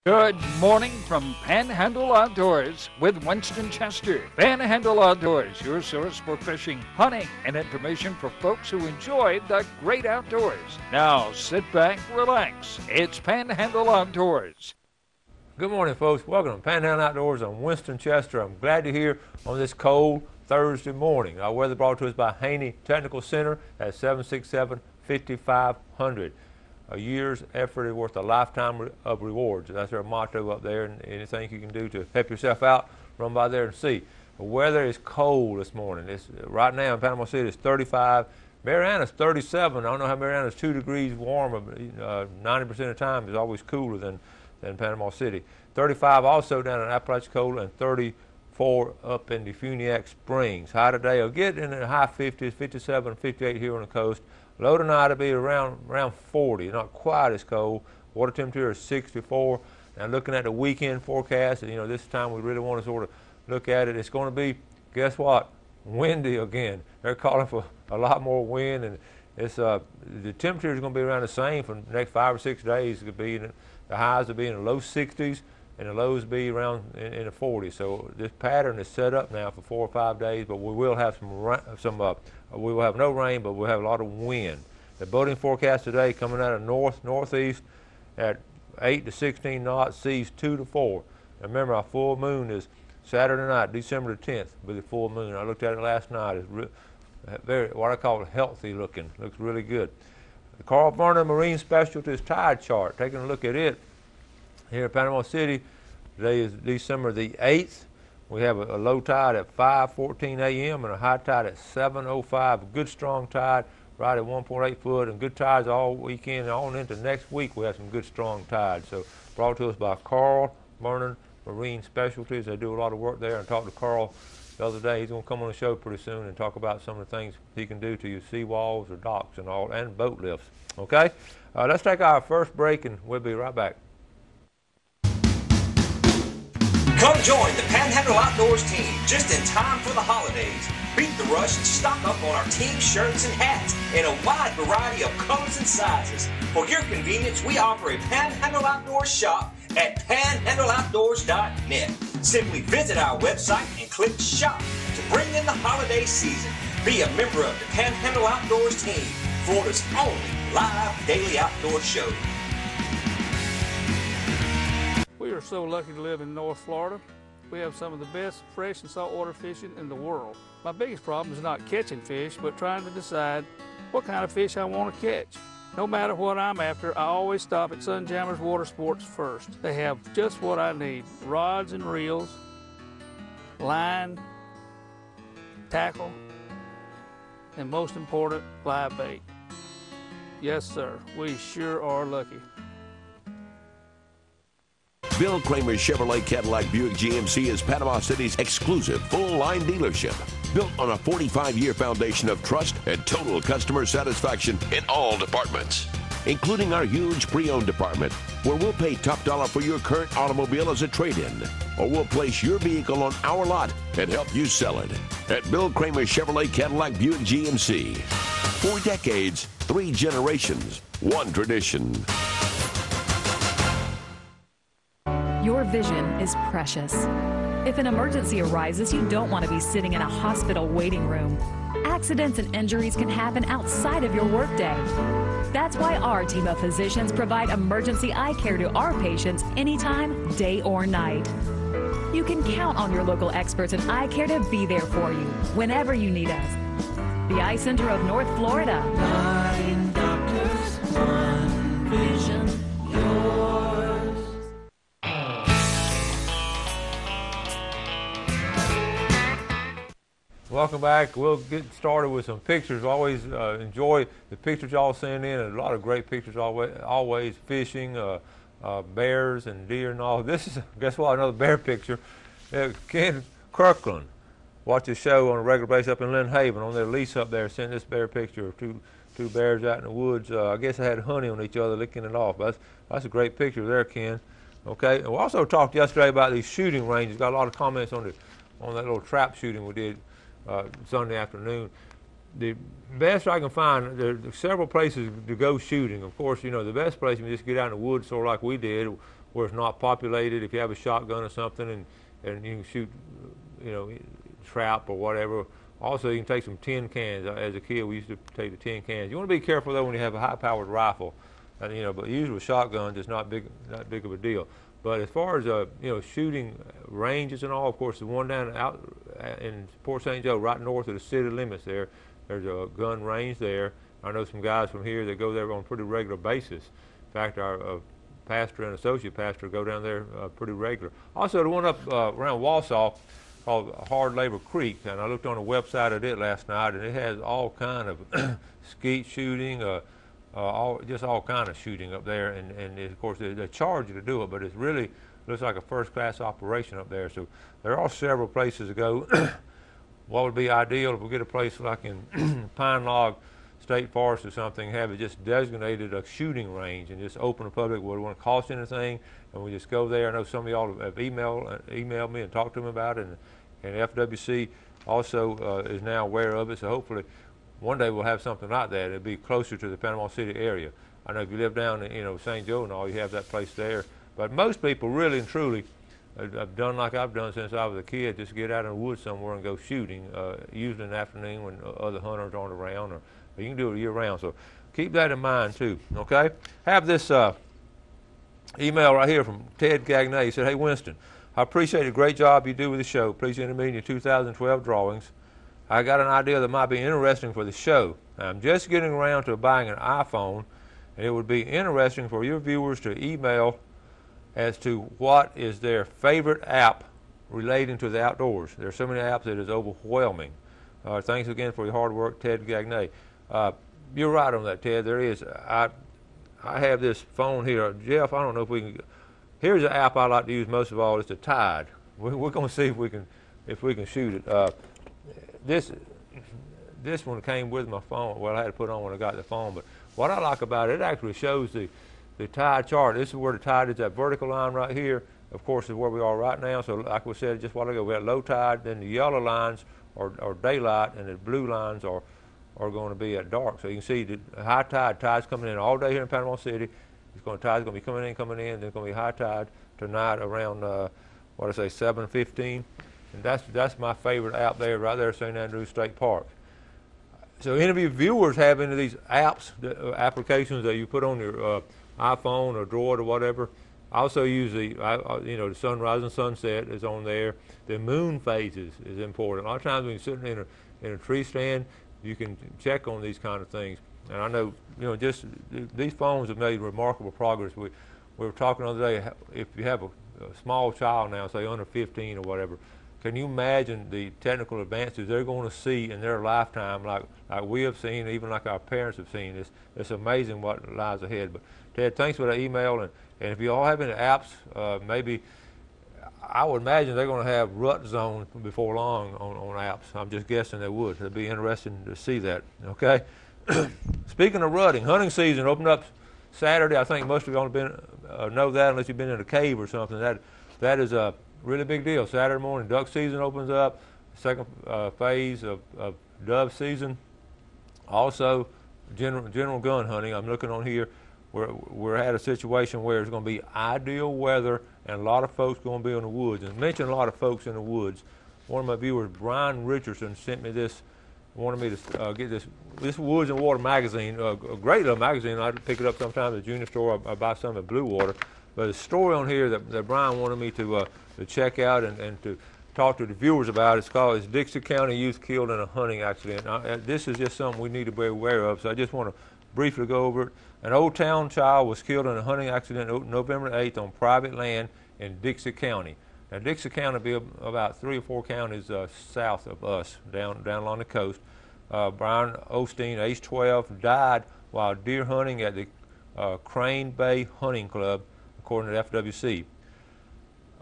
Good morning from Panhandle Outdoors with Winston Chester. Panhandle Outdoors, your source for fishing, hunting, and information for folks who enjoy the great outdoors. Now sit back, relax. It's Panhandle Outdoors. Good morning, folks. Welcome to Panhandle Outdoors. I'm Winston Chester. I'm glad you're here on this cold Thursday morning. Our weather brought to us by Haney Technical Center at 767-5500. A year's effort is worth a lifetime of rewards. That's their motto up there, and anything you can do to help yourself out, run by there and see. The weather is cold this morning. Right now in Panama City it's 35. Mariana's 37. I don't know how Mariana's 2 degrees warmer, but 90% of the time is always cooler than Panama City. 35 also down in Apalachicola, and 34 up in the Funiac Springs. High today will get in the high 50s, 57, 58 here on the coast. Low tonight will be around 40, not quite as cold. Water temperature is 64. Now looking at the weekend forecast, and this time we really want to sort of look at it. It's going to be, guess what, windy again. They're calling for a lot more wind, and it's the temperature is going to be around the same for the next 5 or 6 days. It could be the highs will be in the low 60s, and the lows will be around in the 40s. So this pattern is set up now for 4 or 5 days, but we will have we will have no rain, but we'll have a lot of wind. The boating forecast today coming out of northeast at 8 to 16 knots, seas 2 to 4. And remember, our full moon is Saturday night, December the 10th, with the full moon. I looked at it last night. It's very, what I call healthy looking. Looks really good. The Carl Vernon Marine Specialties tide chart. Taking a look at it here in Panama City. Today is December the 8th. We have a low tide at 5:14 a.m. and a high tide at 7:05. A good strong tide right at 1.8 foot, and good tides all weekend and on into next week. We have some good strong tides. So brought to us by Carl Vernon Marine Specialties. They do a lot of work there. And talked to Carl the other day. He's going to come on the show pretty soon and talk about some of the things he can do to your seawalls or docks and all, and boat lifts. Okay, let's take our first break, and we'll be right back. Come join the Panhandle Outdoors team just in time for the holidays. Beat the rush and stock up on our team shirts and hats in a wide variety of colors and sizes. For your convenience, we offer a Panhandle Outdoors shop at panhandleoutdoors.net. Simply visit our website and click shop to bring in the holiday season. Be a member of the Panhandle Outdoors team, Florida's only live daily outdoor show. We are so lucky to live in North Florida. We have some of the best fresh and saltwater fishing in the world. My biggest problem is not catching fish, but trying to decide what kind of fish I want to catch. No matter what I'm after, I always stop at Sunjammers Water Sports first. They have just what I need: rods and reels, line, tackle, and most important, live bait. Yes, sir, we sure are lucky. Bill Kramer Chevrolet Cadillac Buick GMC is Panama City's exclusive full-line dealership, built on a 45-year foundation of trust and total customer satisfaction in all departments, including our huge pre-owned department, where we'll pay top dollar for your current automobile as a trade-in, or we'll place your vehicle on our lot and help you sell it. At Bill Kramer Chevrolet Cadillac Buick GMC. 4 decades, 3 generations, 1 tradition. Your vision is precious. If an emergency arises, you don't want to be sitting in a hospital waiting room. Accidents and injuries can happen outside of your workday. That's why our team of physicians provide emergency eye care to our patients anytime, day or night. You can count on your local experts in eye care to be there for you whenever you need us. The Eye Center of North Florida. 9 doctors, 1 vision, yours. Welcome back. We'll get started with some pictures. Always enjoy the pictures y'all send in. A lot of great pictures always fishing, bears and deer and all. This is, guess what, another bear picture. Ken Kirkland watch the show on a regular basis up in Lynn Haven on their lease up there. Sent this bear picture of two bears out in the woods. I guess they had honey on each other, licking it off. That's a great picture there, Ken. Okay. And we also talked yesterday about these shooting ranges. Got a lot of comments on that little trap shooting we did Sunday afternoon. The best I can find, there are several places to go shooting. Of course, the best place is just get out in the woods, sort of like we did, where it's not populated. If you have a shotgun or something and you can shoot, trap or whatever. Also, you can take some tin cans. As a kid, we used to take the tin cans. You want to be careful though when you have a high-powered rifle, but usually with shotguns, it's not big of a deal. But as far as shooting ranges and all, of course, the one down out in Port St. Joe, right north of the city limits, there's a gun range there. I know some guys from here that go there on a pretty regular basis. In fact, our pastor and associate pastor go down there pretty regular. Also, the one up around Wausau called Hard Labor Creek, and I looked on the website of it last night, and it has all kind of skeet shooting, all kind of shooting up there, and of course they charge you to do it, but it really looks like a first-class operation up there. So there are several places to go. What would be ideal if we get a place like in Pine Log State Forest or something, have it just designated a shooting range and just open to the public. Wouldn't want to cost anything, and we just go there. I know some of y'all have emailed me and talked to them about it, and FWC also is now aware of it. So hopefully one day we'll have something like that. It'll be closer to the Panama City area. I know if you live down in St. Joe and all, you have that place there. But most people really and truly have done like I've done since I was a kid, just get out in the woods somewhere and go shooting, usually in the afternoon when other hunters aren't around, or you can do it year round. So keep that in mind too, okay? Have this email right here from Ted Gagnay. He said, "Hey Winston, I appreciate the great job you do with the show. Please enter me in your 2012 drawings. I got an idea that might be interesting for the show. I'm just getting around to buying an iPhone, and it would be interesting for your viewers to email as to what is their favorite app relating to the outdoors. There are so many apps that is overwhelming. Thanks again for your hard work, Ted Gagnay." You're right on that, Ted. There is. I have this phone here. Jeff, I don't know if we can. Here's an app I like to use most of all. It's the Tide. We're going to see if we can shoot it. This one came with my phone. Well, I had to put it on when I got the phone. But what I like about it, it actually shows the tide chart. This is where the tide is, that vertical line right here, of course, is where we are right now. So like we said just a while ago, we had low tide, then the yellow lines are daylight, and the blue lines are going to be at dark. So you can see the high tide's coming in all day here in Panama City. Tide's going to be coming in, then it's going to be high tide tonight around, 7:15. And that's my favorite app there, right there at St. Andrews State Park. So any of you viewers have any of these apps, applications that you put on your iPhone or Droid or whatever? I also use the sunrise and sunset is on there. The moon phases is important. A lot of times when you're sitting in a tree stand, you can check on these kind of things. And I know, just these phones have made remarkable progress. We were talking the other day, if you have a small child now, say under 15 or whatever, can you imagine the technical advances they're going to see in their lifetime, like we have seen, even like our parents have seen? It's amazing what lies ahead. But Ted, thanks for the email. And if you all have any apps, maybe I would imagine they're going to have rut zones before long on apps. I'm just guessing they would. It'd be interesting to see that. Okay. Speaking of rutting, hunting season opened up Saturday. I think most of you know that unless you've been in a cave or something. That is a really big deal. Saturday morning, duck season opens up. Second phase of dove season. Also, general gun hunting. I'm looking on here. We're at a situation where it's going to be ideal weather and a lot of folks going to be in the woods. And mention a lot of folks in the woods. One of my viewers, Brian Richardson, sent me this. Wanted me to get this Woods and Water magazine, a great little magazine. I pick it up sometimes at the junior store. I buy some at Blue Water. But a story on here that Brian wanted me to check out and to talk to the viewers about. It's Dixie County Youth Killed in a Hunting Accident. Now, this is just something we need to be aware of, so I just want to briefly go over it. An Old Town child was killed in a hunting accident November 8th on private land in Dixie County. Now, Dixie County will be about 3 or 4 counties south of us, down along the coast. Brian Osteen, age 12, died while deer hunting at the Crane Bay Hunting Club, according to FWC.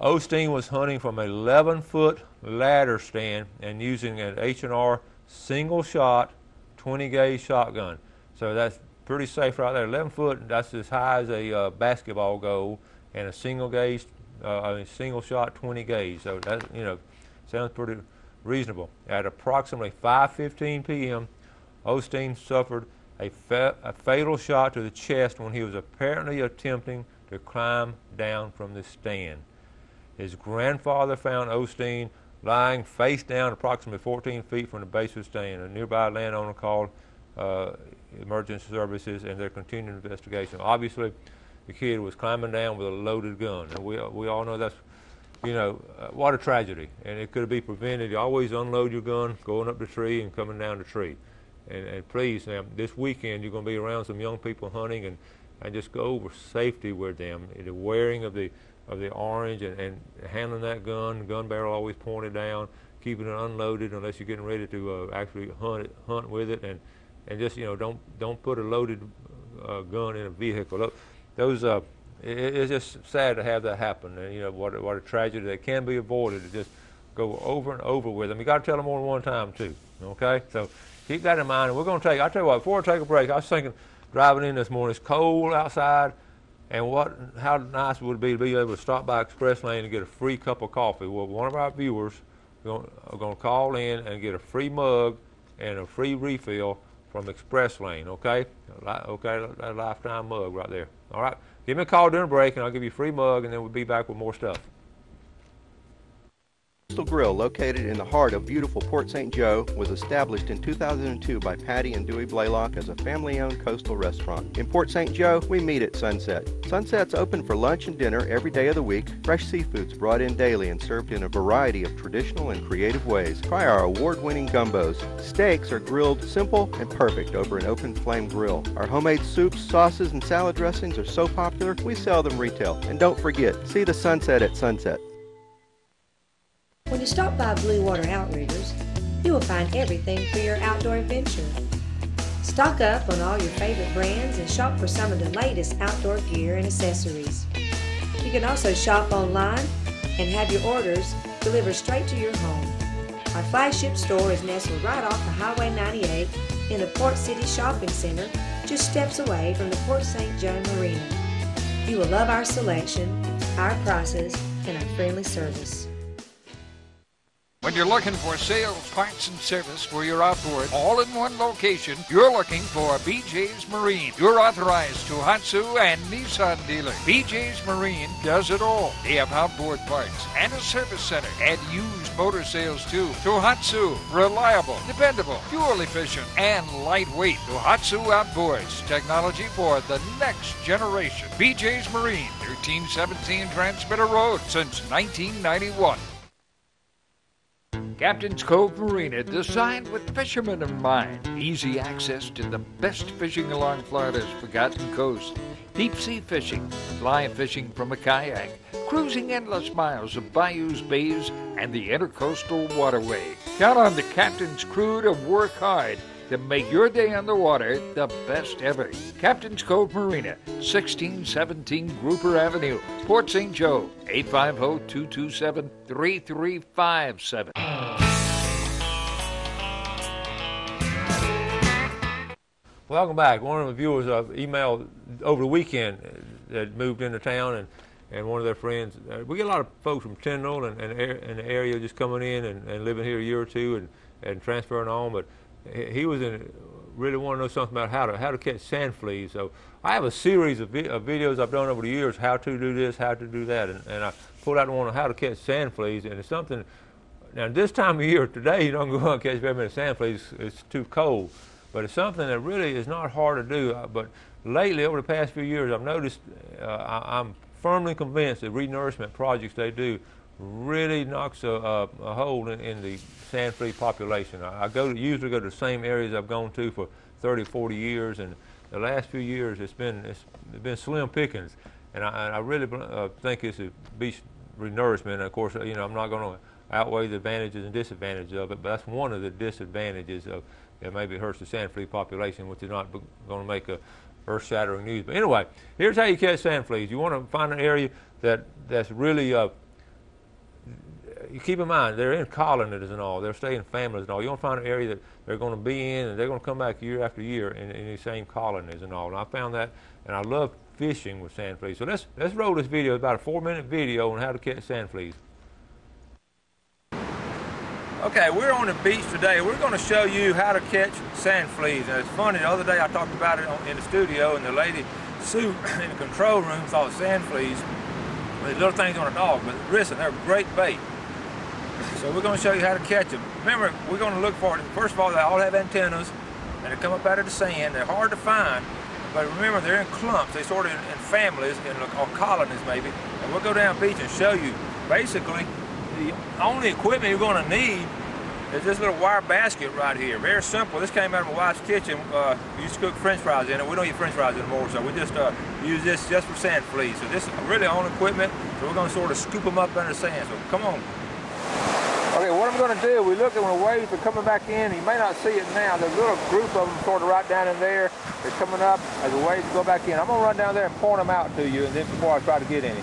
Osteen was hunting from an 11-foot ladder stand and using an H&R single-shot 20-gauge shotgun. So that's pretty safe right there. 11 foot, that's as high as a basketball goal, and a single-shot 20-gauge. So that sounds pretty reasonable. At approximately 5:15 p.m., Osteen suffered a fatal shot to the chest when he was apparently attempting to climb down from the stand. His grandfather found Osteen lying face down approximately 14 feet from the base of the stand. A nearby landowner called emergency services, and they're continuing investigation. Obviously, the kid was climbing down with a loaded gun, and we all know that's, what a tragedy. And it could be prevented. You always unload your gun going up the tree and coming down the tree. And please, now, this weekend you're going to be around some young people hunting, and just go over safety with them. The wearing of the orange and handling that gun barrel always pointed down, keeping it unloaded unless you're getting ready to actually hunt with it, and just don't put a loaded gun in a vehicle. Those it's just sad to have that happen, and what a tragedy that can be avoided. To just go over and over with them. You got to tell them more than one time too. Okay, so keep that in mind. And we're going to I'll tell you what. Before I take a break, I was thinking driving in this morning. It's cold outside. And how nice would it be to be able to stop by Express Lane and get a free cup of coffee? Well, one of our viewers are going to call in and get a free mug and a free refill from Express Lane, okay? Okay, that lifetime mug right there. All right, give me a call during break, and I'll give you a free mug, and then we'll be back with more stuff. Coastal Grill, located in the heart of beautiful Port St. Joe, was established in 2002 by Patty and Dewey Blaylock as a family-owned coastal restaurant. In Port St. Joe, we meet at Sunset. Sunset's open for lunch and dinner every day of the week. Fresh seafood's brought in daily and served in a variety of traditional and creative ways. Try our award-winning gumbos. Steaks are grilled simple and perfect over an open flame grill. Our homemade soups, sauces, and salad dressings are so popular, we sell them retail. And don't forget, see the sunset at Sunset. When you stop by Blue Water Outriggers, you will find everything for your outdoor adventure. Stock up on all your favorite brands and shop for some of the latest outdoor gear and accessories. You can also shop online and have your orders delivered straight to your home. Our flagship store is nestled right off of Highway 98 in the Port City Shopping Center, just steps away from the Port St. Joe Marina. You will love our selection, our prices, and our friendly service. When you're looking for sales, parts, and service for your outboard, all in one location, you're looking for BJ's Marine, your authorized Tohatsu and Nissan dealer. BJ's Marine does it all. They have outboard parts and a service center and used motor sales too. Tohatsu, reliable, dependable, fuel efficient, and lightweight. Tohatsu Outboards, technology for the next generation. BJ's Marine, 1317 Transmitter Road since 1991. Captain's Cove Marina, designed with fishermen in mind. Easy access to the best fishing along Florida's Forgotten Coast. Deep sea fishing, fly fishing from a kayak, cruising endless miles of bayous, bays, and the intercoastal waterway. Count on the captain's crew to work hard to make your day on the water the best ever. Captain's Cove Marina, 1617 Grouper Avenue, Port St. Joe, 850-227-3357. Welcome back. One of the viewers emailed over the weekend that moved into town, and one of their friends. We get a lot of folks from Tyndall and the area just coming in and living here a year or two and transferring on, but he was really want to know something about how to catch sand fleas. So I have a series of videos I've done over the years, how to do this, how to do that, and I pulled out one on how to catch sand fleas, and it's something. Now this time of year, today you don't go out and catch very many sand fleas, it's too cold, but it's something that really is not hard to do. But lately, over the past few years, I've noticed, I'm firmly convinced that renourishment projects they do really knocks a hole in the sand flea population. I usually go to the same areas I've gone to for 30, 40 years, and the last few years it's been slim pickings, and I really think it's a beach renourishment. And of course, I'm not going to outweigh the advantages and disadvantages of it, but that's one of the disadvantages of it. Maybe hurts the sand flea population, which is not going to make a earth-shattering news. But anyway, here's how you catch sand fleas. You want to find an area that's really you keep in mind, they're in colonies and all. They're staying families and all. You want to find an area that they're going to be in, and they're going to come back year after year in these same colonies and all. And I found that, and I love fishing with sand fleas. So let's roll this video. It's about a 4-minute video on how to catch sand fleas. Okay, we're on the beach today. We're going to show you how to catch sand fleas. And it's funny, the other day I talked about it in the studio, and the lady Sue in the control room saw sand fleas, these little things on a dog, but listen, they're great bait. So we're going to show you how to catch them. Remember, we're going to look for it. First of all, they all have antennas, and they come up out of the sand. They're hard to find, but remember, they're in clumps. They sort of in families, or colonies maybe. And we'll go down beach and show you. Basically, the only equipment you're going to need is this little wire basket right here. Very simple. This came out of my wife's kitchen. We used to cook French fries in it. We don't eat French fries anymore, so we just use this just for sand fleas. So this is really our own equipment. So we're going to sort of scoop them up under the sand. So come on. Okay, what I'm going to do, we look at when the waves are coming back in. You may not see it now. There's a little group of them sort of right down in there. They're coming up as the waves go back in. I'm going to run down there and point them out to you, and then before I try to get any.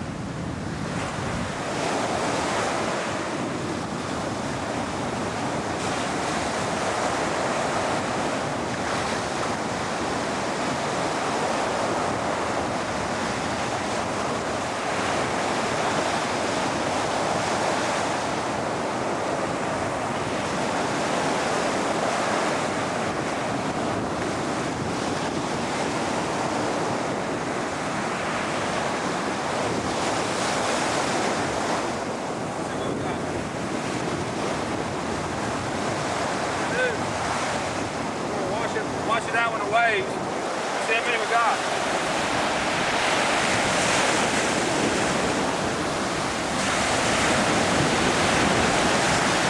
Wash it out with the waves. See how many we got.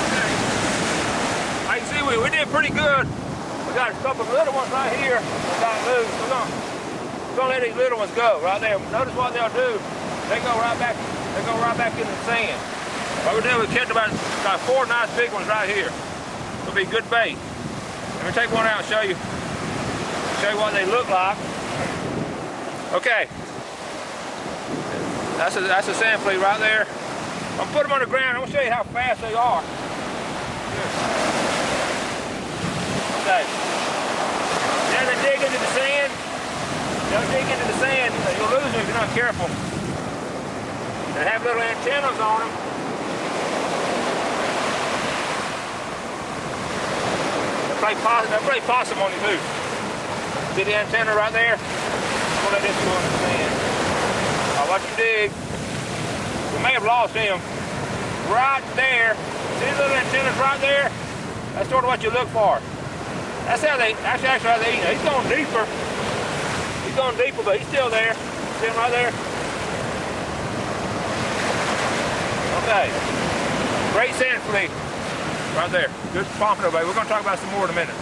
Okay. I can see we did pretty good. We got a couple of little ones right here that got loose. We're gonna let these little ones go right there. Notice what they'll do. They go right back. They go right back in the sand. What we do, we catch about 4 nice big ones right here. It'll be good bait. Let me take one out and show you. Show you what they look like. Okay, that's a sand flea right there. I'm gonna put them on the ground. I'm gonna show you how fast they are. Okay. Then they dig into the sand. They'll dig into the sand. You'll lose them if you're not careful. They have little antennas on them. They'll play possum on you too. See the antenna right there? We'll let this go in the sand. I'll watch them dig. We may have lost him. Right there. See the little antennas right there? That's sort of what you look for. That's how they, actually how they eat. He's going deeper. He's going deeper, but he's still there. See him right there? Okay. Great sand flea. Right there. Good pompano, baby. We're going to talk about some more in a minute.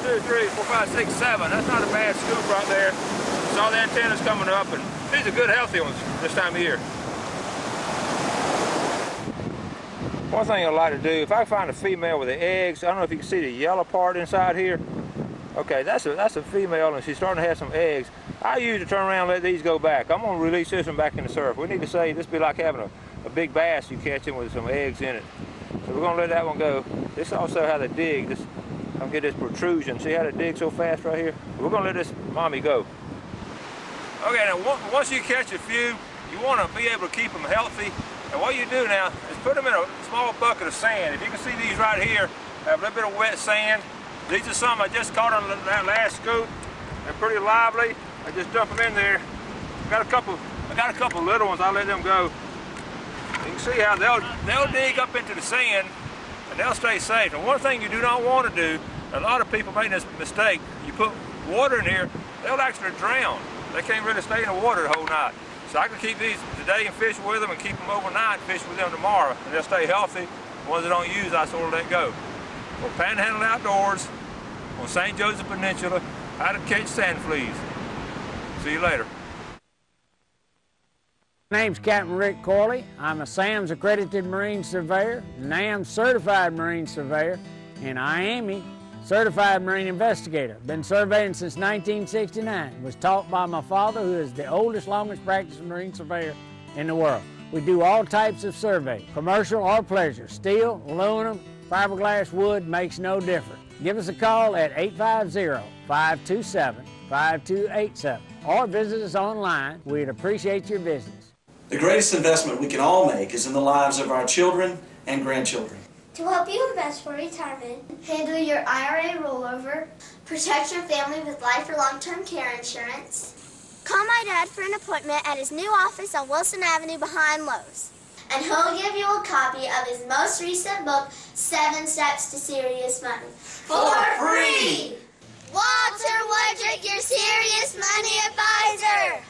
2, 3, 4, 5, 6, 7. That's not a bad scoop right there. Saw the antennas coming up, and these are good healthy ones this time of year. One thing I'd like to do, if I find a female with the eggs, I don't know if you can see the yellow part inside here. Okay, that's a female, and she's starting to have some eggs. I usually turn around and let these go back. I'm going to release this one back in the surf. We need to say this would be like having a big bass you catch him with some eggs in it. So we're going to let that one go. This is also how they dig. This, I'm get this protrusion. See how they dig so fast right here? We're going to let this mommy go. Okay, now once you catch a few, you want to be able to keep them healthy. And what you do now is put them in a small bucket of sand. If you can see these right here, have a little bit of wet sand. These are some I just caught on that last scoop. They're pretty lively. I just dump them in there. I got a couple little ones. I'll let them go. You can see how they'll dig up into the sand and they'll stay safe. And one thing you do not want to do, a lot of people make this mistake. You put water in here, they'll actually drown. They can't really stay in the water the whole night. So I can keep these today and fish with them and keep them overnight and fish with them tomorrow. And they'll stay healthy. The ones that don't use, I sort of let go. For Panhandle Outdoors on St. Joseph Peninsula, how to catch sand fleas. See you later. My name's Captain Rick Corley. I'm a SAMS accredited Marine Surveyor, NAM certified Marine Surveyor, and IAME certified Marine Investigator. Been surveying since 1969. Was taught by my father, who is the oldest, longest practicing Marine Surveyor in the world. We do all types of survey, commercial or pleasure, steel, aluminum, fiberglass wood makes no difference. Give us a call at 850-527-5287 or visit us online. We'd appreciate your business. The greatest investment we can all make is in the lives of our children and grandchildren. To help you invest for retirement, handle your IRA rollover, protect your family with life or long-term care insurance, call my dad for an appointment at his new office on Wilson Avenue behind Lowe's. And he'll give you a copy of his most recent book, 7 Steps to Serious Money. For free! Walter Woodrick, your serious money advisor!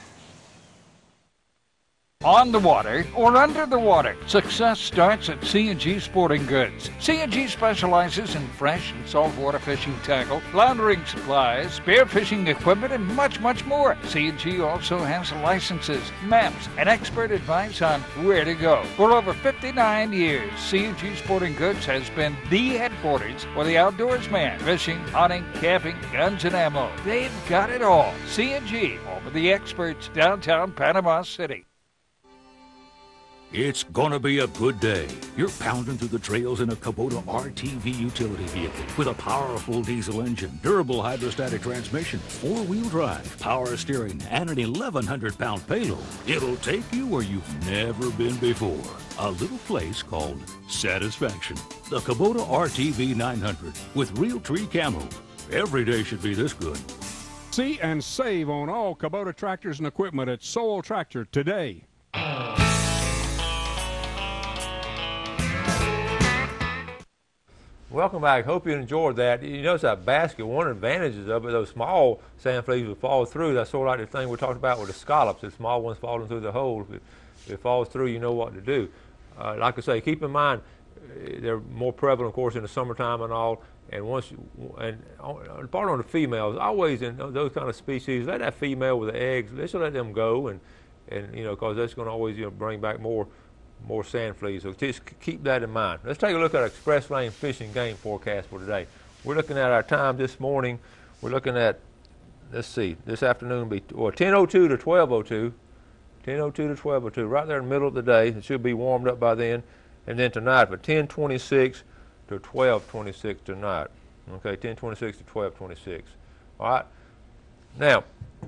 On the water or under the water, success starts at C&G Sporting Goods. C&G specializes in fresh and saltwater fishing tackle, floundering supplies, spearfishing equipment, and much, much more. C&G also has licenses, maps, and expert advice on where to go. For over 59 years, C&G Sporting Goods has been the headquarters for the outdoors man. Fishing, hunting, camping, guns, and ammo. They've got it all. C&G, home of the experts, downtown Panama City. It's gonna be a good day. You're pounding through the trails in a Kubota RTV utility vehicle with a powerful diesel engine, durable hydrostatic transmission, 4-wheel drive, power steering, and an 1,100-pound payload. It'll take you where you've never been before. A little place called Satisfaction. The Kubota RTV 900 with Realtree camo. Every day should be this good. See and save on all Kubota tractors and equipment at Sowell Tractor today. Welcome back. Hope you enjoyed that. You notice that basket, one of the advantages of it, those small sand fleas will fall through. That's sort of like the thing we talked about with the scallops. The small ones falling through the hole. If it falls through, you know what to do. Like I say, keep in mind, they're more prevalent, of course, in the summertime and all. And part on the females, always in those kind of species, let that female with the eggs, let's let them go, and you know, because that's going to always, you know, bring back more sand fleas. So just keep that in mind. Let's take a look at our Express Lane Fishing Game forecast for today. We're looking at our time this morning. We're looking at, let's see, this afternoon will be 10:02 to 12:02. 10:02 to 12:02, right there in the middle of the day. It should be warmed up by then. And then tonight, for 10:26 to 12:26 tonight. Okay, 10:26 to 12:26. All right. Now,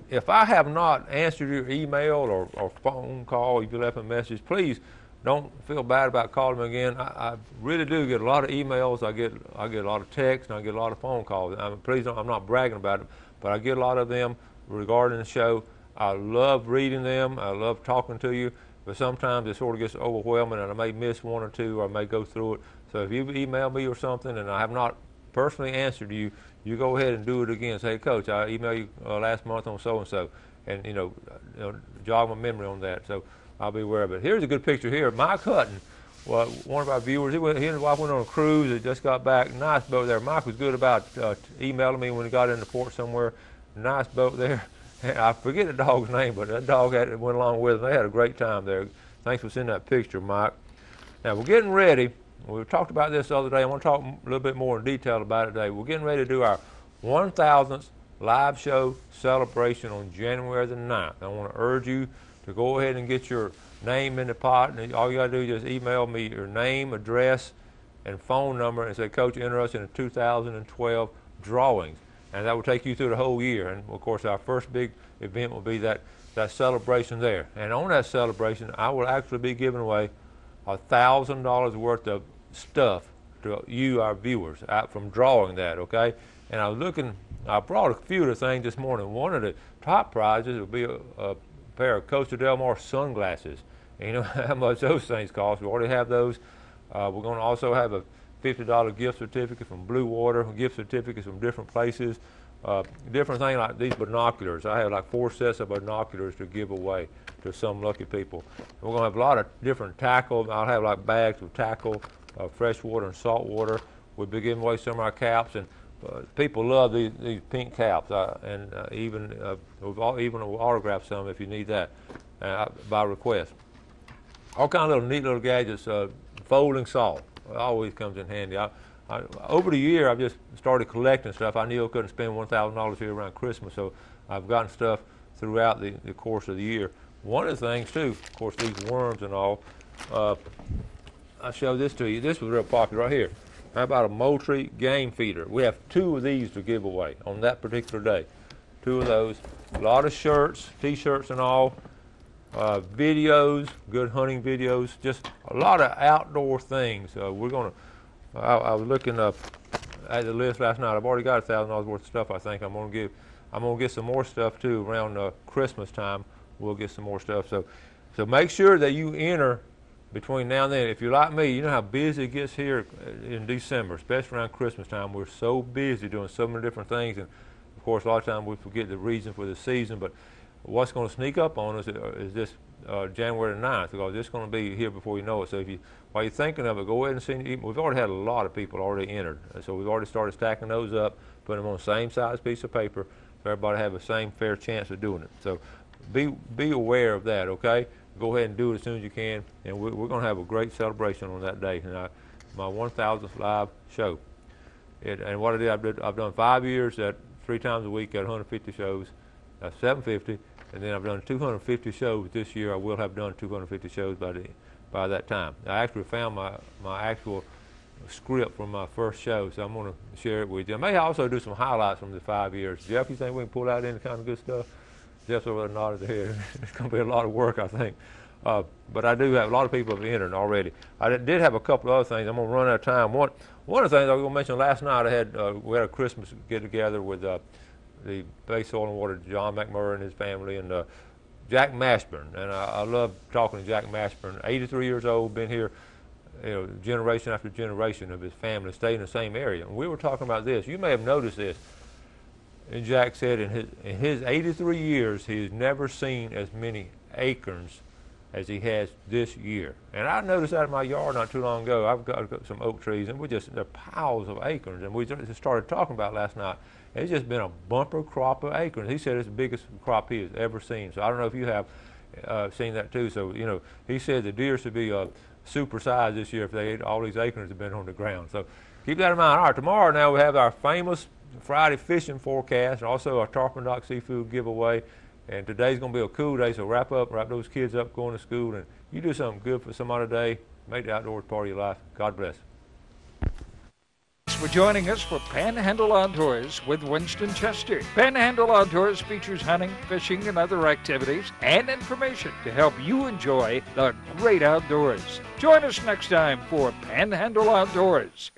if I have not answered your email or phone call, if you left a message, please don't feel bad about calling me again. I really do get a lot of emails. I get a lot of texts, and I get a lot of phone calls. Please don't, I'm not bragging about it, but I get a lot of them regarding the show. I love reading them. I love talking to you, but sometimes it sort of gets overwhelming, and I may miss one or two, or I may go through it. So if you email me or something, and I have not personally answered you, you go ahead and do it again. Say, Coach, I emailed you last month on so-and-so, and you know, jog my memory on that. So I'll be aware of it. Here's a good picture here. Mike Hutton, well, one of our viewers, he and his wife went on a cruise. They just got back. Nice boat there. Mike was good about emailing me when he got into port somewhere. Nice boat there. I forget the dog's name, but that dog went along with them. They had a great time there. Thanks for sending that picture, Mike. Now, we're getting ready. We talked about this the other day. I want to talk a little bit more in detail about it today. We're getting ready to do our 1,000th live show celebration on January the 9th. I want to urge you to go ahead and get your name in the pot. And all you got to do is just email me your name, address, and phone number and say, Coach, enter us in the 2012 drawings. And that will take you through the whole year. And, of course, our first big event will be that celebration there. And on that celebration, I will actually be giving away $1,000 worth of stuff to you, our viewers, out from drawing that, okay? And I brought a few of the things this morning. One of the top prizes will be a pair of Costa Del Mar sunglasses. And you know how much those things cost. We already have those. We're going to also have a $50 gift certificate from Blue Water, gift certificates from different places, different things like these binoculars. I have like 4 sets of binoculars to give away to some lucky people. We're going to have a lot of different tackle. I'll have like bags of tackle, freshwater and saltwater. We'll be giving away some of our caps, and people love these pink caps, and even we'll autograph some if you need that by request. All kinds of neat little gadgets. Folding salt always comes in handy. Over the year, I've just started collecting stuff. I knew I couldn't spend $1,000 here around Christmas, so I've gotten stuff throughout the course of the year. One of the things, too, of course, these worms and all, I showed this to you. This was real popular right here. How about a Moultrie game feeder? We have 2 of these to give away on that particular day. 2 of those. A lot of shirts, T-shirts and all. Videos, good hunting videos. Just a lot of outdoor things. We're gonna. I was looking up at the list last night. I've already got $1,000 worth of stuff. I think I'm gonna get some more stuff too around Christmas time. We'll get some more stuff. So make sure that you enter between now and then. If you're like me, you know how busy it gets here in December, especially around Christmas time. We're so busy doing so many different things, and of course a lot of times we forget the reason for the season. But what's going to sneak up on us is this January 9th, because it's going to be here before you know it. So while you're thinking of it, go ahead and see. We've already had a lot of people already entered, so we've already started stacking those up, putting them on the same size piece of paper, so everybody have the same fair chance of doing it. So be aware of that, okay? Go ahead and do it as soon as you can, and we're going to have a great celebration on that day. And my 1,000th live show. And what I did, I've done 5 years at 3 times a week at 150 shows. That's 750, and then I've done 250 shows this year. I will have done 250 shows by that time. I actually found my actual script from my first show, so I'm going to share it with you. I may also do some highlights from the 5 years. Jeff, you think we can pull out any kind of good stuff? Jeff's over there nodding his head. It's going to be a lot of work, I think. But I do have a lot of people have entered already. I did have a couple of other things. I'm going to run out of time. One of the things I was going to mention last night, we had a Christmas get-together with the Base Oil and Water, John McMurray and his family, and Jack Mashburn. And I love talking to Jack Mashburn. 83 years old, been here, generation after generation of his family, stayed in the same area. And we were talking about this. You may have noticed this. And Jack said in his 83 years, he's never seen as many acorns as he has this year. And I noticed that in my yard not too long ago. I've got some oak trees, and there are piles of acorns. And we just started talking about last night. It's just been a bumper crop of acorns. He said it's the biggest crop he has ever seen. So I don't know if you have seen that too. So, he said the deer should be super sized this year if they ate all these acorns have been on the ground. So keep that in mind. All right, tomorrow now we have our famous Friday fishing forecast, and also our Tarpon Dock seafood giveaway. And today's going to be a cool day, so wrap those kids up going to school, and you do something good for somebody today. Make the outdoors part of your life. God bless. Thanks for joining us for Panhandle Outdoors with Winston Chester. Panhandle Outdoors features hunting, fishing, and other activities and information to help you enjoy the great outdoors. Join us next time for Panhandle Outdoors.